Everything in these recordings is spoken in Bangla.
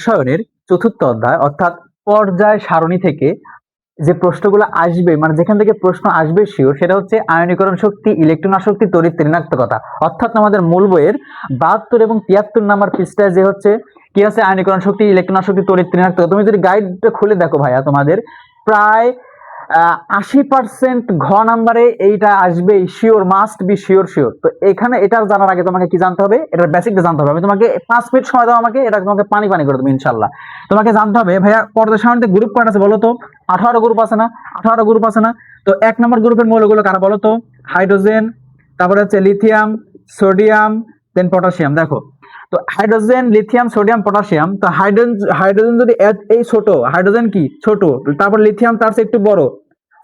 রসায়নের চতুর্থ অধ্যায় অর্থাৎ পর্যায় সারণী থেকে যে প্রশ্নগুলো আসবে, মানে যেখান থেকে প্রশ্ন আসবে শিওর, সেটা হচ্ছে আয়নীকরণ শক্তি, ইলেকট্রন আসক্তি, তড়িৎ ঋণাত্মকতা। অর্থাৎ আমাদের মূল বইয়ের 72 এবং 73 নাম্বার পৃষ্ঠায় যে হচ্ছে কি আছে, আয়নীকরণ শক্তি, ইলেকট্রন আসক্তি, তড়িৎ ঋণাত্মকতা। তুমি যদি গাইডটা খুলে দেখো ভাইয়া, তোমাদের প্রায় 80% ঘ নাম্বারে এইটা আসবে, sure, must be sure sure. তো এখানে এটা জানার আগে তোমাকে কি জানতে হবে, এটার বেসিকটা জানতে হবে। আমি তোমাকে 5 মিনিট সময় দাও আমাকে, এটা তোমাকে পানি পানি করে দেবো ইনশাল্লাহ। তোমাকে জানতে হবে ভাইয়া পর্যায় সারণীতে গ্রুপ কয়টা আছে বলো তো? 18 গ্রুপ আছে না? 18 গ্রুপ আছে না? তো 1 নম্বর গ্রুপের মৌলগুলো কারা বলো তো? হাইড্রোজেন, তারপরে হচ্ছে লিথিয়াম, সোডিয়াম, দেন পটাশিয়াম। দেখো, তো হাইড্রোজেন, লিথিয়াম, সোডিয়াম, পটাশিয়াম। তো হাইড্রোজেন যদি এই ছোট, হাইড্রোজেন কি ছোট, তারপর লিথিয়াম তার চেয়ে একটু বড়,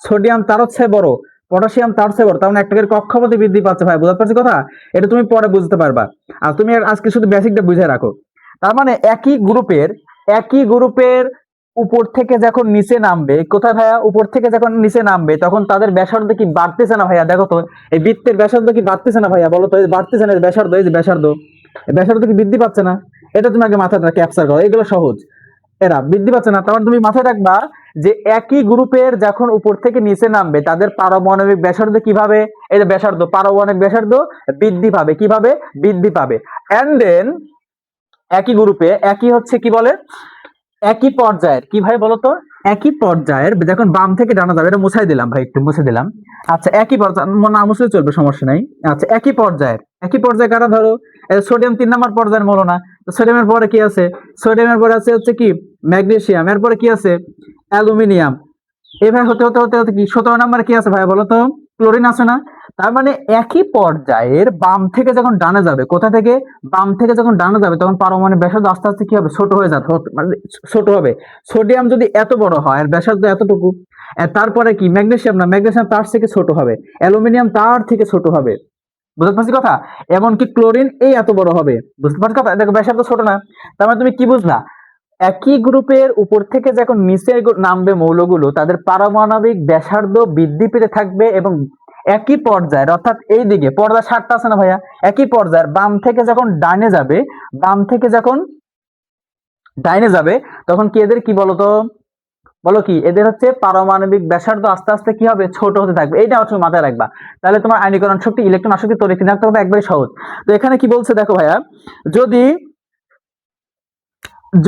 সোডিয়াম তার হচ্ছে বড়, পটাশিয়াম তার চেয়ে বড়, তার মানে একটা কক্ষপথে বৃদ্ধি পাচ্ছে। ভাই বুঝতে পারছি কথা? এটা তুমি পরে বুঝতে পারবা। আর তুমি আজকে শুধু বেসিকটা বুঝে রাখো। তার মানে একই গ্রুপের উপর থেকে যখন নিচে নামবে, কোথায় ভাইয়া? উপর থেকে যখন নিচে নামবে তখন তাদের ব্যাসার্ধ কি বাড়তেছে না ভাইয়া? দেখো তো, এই বৃত্তের ব্যাসার্ধ কি বাড়তেছে না ভাইয়া? বলো তো, বাড়তেছে না ব্যাসার্ধ? এই যে ব্যাসার্ধ কি বৃদ্ধি পাচ্ছে না? এটা তুমি আগে মাথায় ক্যাপচার করো, এগুলো সহজ। এরা বৃদ্ধি পাচ্ছে না, তখন তুমি মাথায় রাখবা যে একই গ্রুপের যখন উপর থেকে নিচে নামবে তাদের পারমাণবিক ব্যাসার্ধ কিভাবে, এই যে ব্যাসার্ধ, পারমাণবিক ব্যাসার্ধ বৃদ্ধি পাবে। কিভাবে বৃদ্ধি পাবে? এন্ড দেন একই গ্রুপে একই হচ্ছে কি বলে, একই পর্যায়ের, কি ভাই বলতো? একই পর্যায়ের যখন বাম থেকে ডানা যাবে, এটা মুছাই দিলাম ভাই, একটু মুছে দিলাম। আচ্ছা, একই পর্যায়ে না মুছলে চলবে, সমস্যা নাই। আচ্ছা, একই পর্যায়ে কারা? ধরো সোডিয়াম 3 নম্বর পর্যায়ের মৌল না? তো সোডিয়ামের পরে কি আছে? সোডিয়ামের পরে আছে হচ্ছে কি ম্যাগনেসিয়াম, এরপরে কি আছে? অ্যালুমিনিয়াম। এভাবে হতে হতে হতে হতে কি 17 নম্বরে কি আছে ভাই বলো তো? ক্লোরিন আছে না? তার মানে একই পর্যায়ের বাম থেকে যখন ডানে যাবে, কোথা থেকে? বাম থেকে যখন ডানে যাবে তখন পারমাণবিক ব্যাসার্ধ আস্তে আস্তে কি হবে? ছোট হয়ে যাবে, মানে ছোট হবে। সোডিয়াম যদি এত বড় হয় আর ব্যাসার্ধ এতটুকু, তারপরে কি ম্যাগনেসিয়াম? না, ম্যাগনেসিয়াম তার থেকে ছোট হবে, অ্যালুমিনিয়াম তার থেকে ছোট হবে। বুঝতে পারছি কথা? এমনকি ক্লোরিন এই এত বড় হবে। বুঝতে পারছি কথা? দেখো, ব্যাসার্ধ ছোট না, তার মানে তুমি কি বুঝলা? একই গ্রুপের উপর থেকে যখন নিচে নামবে মৌলগুলো, তাদের পারমাণবিক ব্যাসার্ধ বৃদ্ধি পেতে থাকবে এবং একই পর্যায়ের, অর্থাৎ এই দিকে পর্যায় 7টা আছে না ভাইয়া? একই পর্যায়ের বাম থেকে যখন ডাইনে যাবে, বাম থেকে যখন ডাইনে যাবে তখন কি এদের কি বলতো? বলো কি? এদের হচ্ছে পারমাণবিক ব্যাসার্ধ আস্তে আস্তে কি হবে? ছোট হতে থাকবে। এইটা হচ্ছে মাথায় রাখবা। তাহলে তোমার আয়নীকরণ শক্তি, ইলেকট্রন আসক্তি, তড়িৎ ঋণাত্মকতা একবারে সহজ। তো এখানে কি বলছে দেখো ভাইয়া, যদি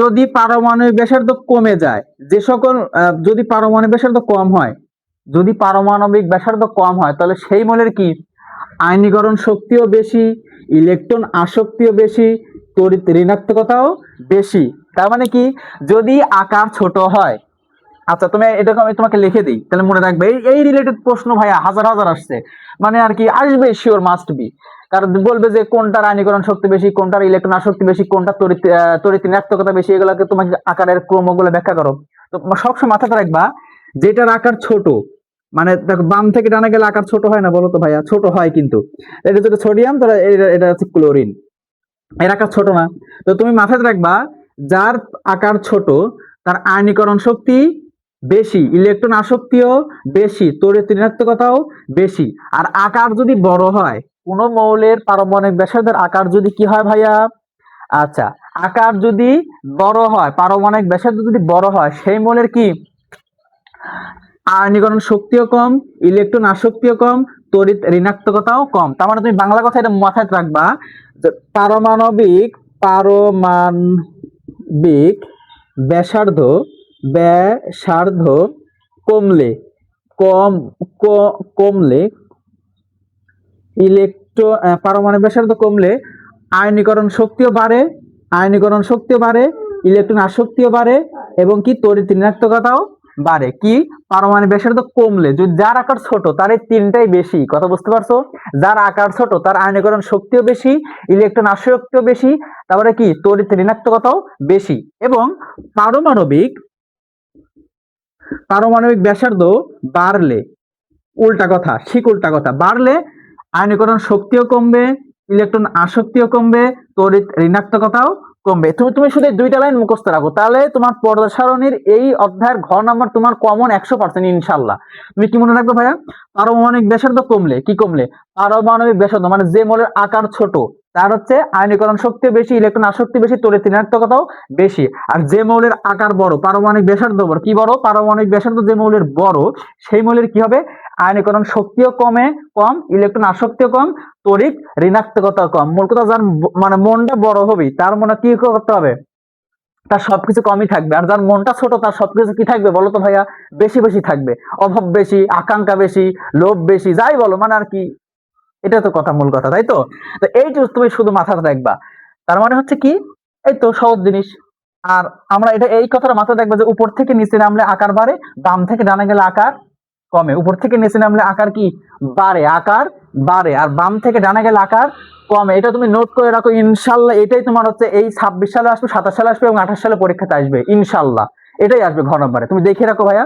যদি পারমাণবিক ব্যাসার্ধ কমে যায়, যে সকল যদি পারমাণবিক ব্যাসার্ধ কম হয়, যদি পারমাণবিক ব্যাসার্ধ কম হয় তাহলে সেই মৌলের কি আয়নীকরণ শক্তিও বেশি, ইলেকট্রন আসক্তিও বেশি, তড়িৎ ঋণাত্মকতাও বেশি। তার মানে কি, যদি আকার ছোট হয়, আচ্ছা তুমি এটাকে আমি তোমাকে লিখে দিই, তাহলে মনে রাখবে। এই রিলেটেড প্রশ্ন ভাইয়া হাজার হাজার আসছে, মানে আর কি আসবে শিওর, মাস্ট বি। কারণ বলবে যে কোনটার আয়নীকরণ শক্তি বেশি, কোনটার ইলেকট্রন আসক্তি বেশি, কোনটা তড়িৎ ঋণাত্মকতা বেশি, এগুলোকে তোমাকে আকারের ক্রমগুলো ব্যাখ্যা করো। তো সবসময় মাথাতে রাখবা যেটার আকার ছোট, মানে দেখো বাম থেকে ডানে গেলে আকার ছোট হয় না বলো তো ভাইয়া? ছোট হয়, কিন্তু এটা যদি সোডিয়াম তাহলে এটা হচ্ছে ক্লোরিন, এর আকার ছোট না। তো তুমি মাথায় রাখবা যার আকার ছোট তার আয়নীকরণ শক্তি বেশি, ইলেকট্রন আসক্তিও বেশি, তড়িৎ ঋণাত্মকতাও বেশি। আর আকার যদি বড় হয়, কোন মৌলের পারমাণবিক ব্যাসার্ধের আকার যদি কি হয় ভাইয়া? আচ্ছা, আকার যদি বড় হয়, পারমাণবিক ব্যাসার্ধ যদি বড় হয়, সেই মৌলের কি আয়নীকরণ শক্তিও কম, ইলেকট্রন আসক্তিও কম, তড়িৎ ঋণাত্মকতাও কম। তার মানে তুমি বাংলা কথা এটা মাথায় রাখবা, পারমাণবিক ব্যাসার্ধ ব্যাসার্ধ কমলে কম কমলে পারমাণবিক ব্যাসার্ধ কমলে আয়নীকরণ শক্তিও বাড়ে, ইলেকট্রন আসক্তিও বাড়ে এবং কি তড়িৎ ঋণাত্মকতাও বাড়ে। কি? পারমাণবিক ব্যাসার্ধ কমলে। যদি যার আকার ছোট তার এই তিনটাই বেশি, কথা বুঝতে পারছো? যার আকার ছোট তার আয়নীকরণ শক্তিও বেশি, ইলেকট্রন আসক্তিও বেশি, তারপরে কি তড়িৎ ঋণাত্মকতাও বেশি। এবং পারমাণবিক পারমাণবিক ব্যাসার্ধ বাড়লে, উল্টা কথা, ঠিক উল্টা কথা, বাড়লে আয়নীকরণ শক্তিও কমবে, ইলেকট্রন আসক্তিও কমবে, তড়িৎ ঋণাত্মকতাও কমবে। তুমি তুমি শুধু এই দুইটা লাইন মুখস্থ রাখো, তাহলে তোমার পর্দা সারণীর এই অধ্যায়ের ঘ নাম্বার তোমার কমন 100% ইনশাল্লাহ। তুমি কি মনে রাখবে ভাইয়া? পারমাণবিক ব্যাসার্ধ কমলে কি কমলে? পারমাণবিক ব্যাসার্ধ মানে যে মৌলের আকার ছোট তার হচ্ছে আয়নীকরণ শক্তি বেশি, ইলেকট্রন আসক্তি বেশি, তড়িৎ ঋণাত্মকতাও বেশি। আর যে মৌলের আকার বড়, পারমাণবিক ব্যাসার্ধ বড়, কি বড়? পারমাণবিক ব্যাসার্ধ যে মৌলের বড় সেই মৌলের কি হবে? আয়নীকরণ শক্তিও কম, ইলেকট্রন আসক্তিও কম, তড়িৎ ঋণাত্মকতা কম। মূল কথা, যার মানে মনটা বড় হবে তার মনে কি করতে হবে? তার সবকিছু কমই থাকবে। আর যার মনটা ছোট তার সবকিছু কি থাকবে বলো তো ভাইয়া? বেশি বেশি থাকবে। অভাব বেশি, আকাঙ্ক্ষা বেশি, লোভ বেশি, যাই বলো মানে আর কি। এটা তো কথা, মূল কথা, তাই তো? তো এই যে তুমি শুধু মাথাটা রাখবা, তার মানে হচ্ছে কি, এই তো সহজ জিনিস। আর আমরা এটা এই কথাটা মাথায় রাখবো যে উপর থেকে নিচে নামলে আকার বাড়ে, বাম থেকে ডানে গেলে আকার কমে। উপর থেকে নিচে নামলে আকার কি বাড়ে, আকার বাড়ে, আর বাম থেকে ডানে গেলে আকার কমে। এটা তুমি নোট করে রাখো ইনশাল্লাহ। এটাই তোমার হচ্ছে এই 26 সালে আসবে, 27 সালে আসবে এবং 28 সালে পরীক্ষাতে আসবে ইনশাল্লাহ। এটাই আসবে ঘ নম্বরে, তুমি দেখে রাখো ভাইয়া।